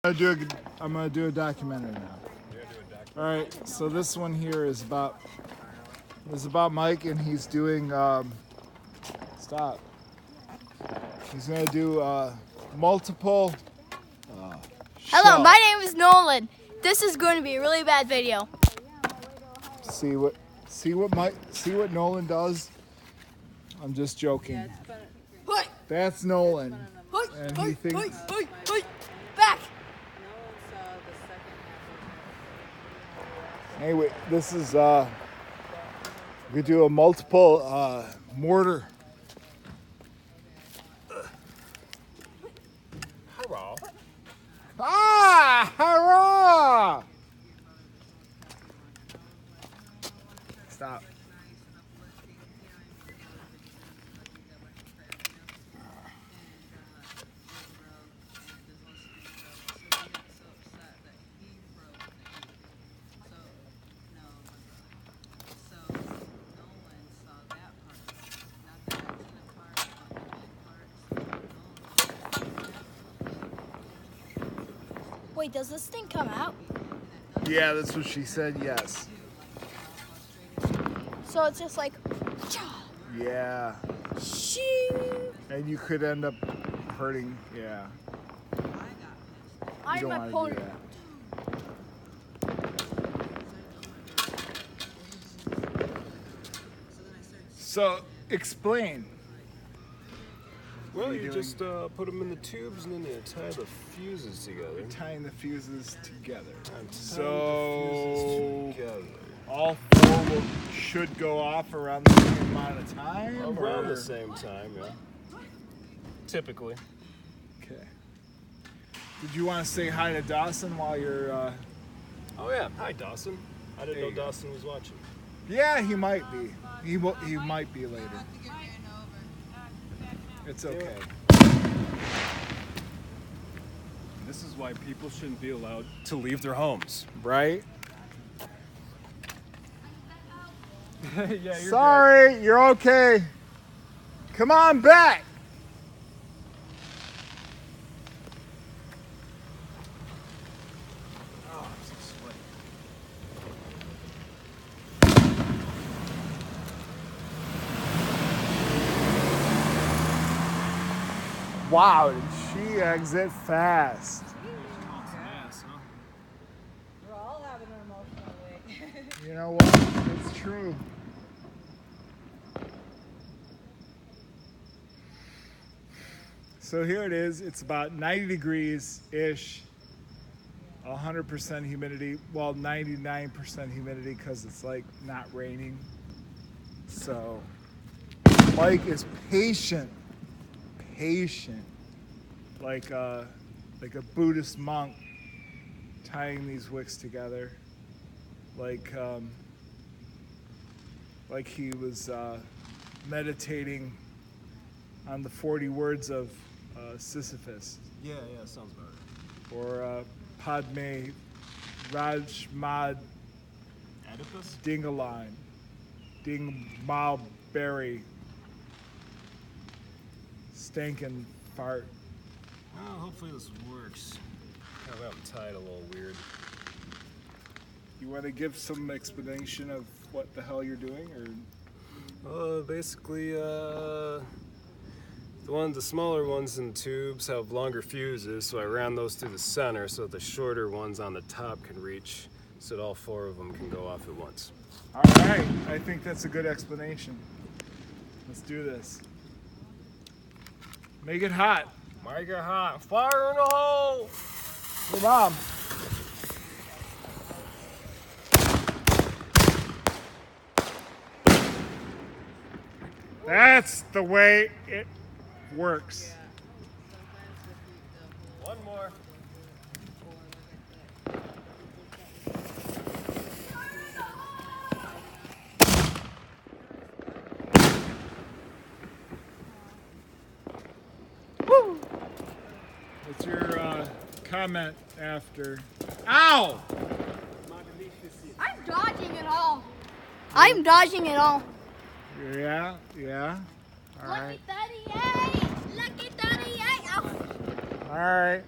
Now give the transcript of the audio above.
I'm gonna do a documentary now. All right, so this one here is about Mike, and he's doing stop. He's gonna do multiple. Hello, my name is Nolan. This is going to be a really bad video. See what Nolan does. I'm just joking. That's Nolan, and he thinks. Back. Anyway, this is we do a multiple mortar. Hurrah! Ah, hurrah! Stop. Wait, does this thing come out? Yeah, that's what she said, yes. So it's just like, Yeah. shoo. And you could end up hurting, yeah. You I'm don't my want pony. to do that. So, explain. Well, you just put them in the tubes and then you tie the fuses together. Tying the fuses together. I'm tying So, the fuses together. all four should go off around the same amount of time? Around or? the same time, yeah. Typically. Okay. Did you want to say hi to Dawson while you're... Oh yeah, hi Dawson. I didn't There know you go. Dawson was watching. Yeah, he might be. He might be later. It's okay. This is why people shouldn't be allowed to leave their homes. Right? Yeah, you're Sorry, you're okay. Come on back. Oh, I'm so sweaty. Wow, did she exit fast? Ass, huh? We're all having an emotional week. You know what? It's true. So here it is. It's about 90 degrees-ish. 100% humidity. Well, 99% humidity because it's like not raining. So Mike is patient. Like a Buddhist monk tying these wicks together. Like he was meditating on the 40 words of Sisyphus, Yeah, sounds about right. or Padme Rajmad Oedipus? Dingaline, Ding Malberry, Stankin Fart. Well, hopefully this works. I've got them tied a little weird. You want to give some explanation of what the hell you're doing, or? Basically, the smaller ones in the tubes have longer fuses, so I ran those through the center so that the shorter ones on the top can reach, so that all four of them can go off at once. All right, I think that's a good explanation. Let's do this. Make it hot. Make it hot. Fire in the hole! Your mom. That's the way it works. One more. What's your comment after? Ow! I'm dodging it all. I'm dodging it all. Yeah. All right. Lucky 38. Lucky 38. Ow. All right.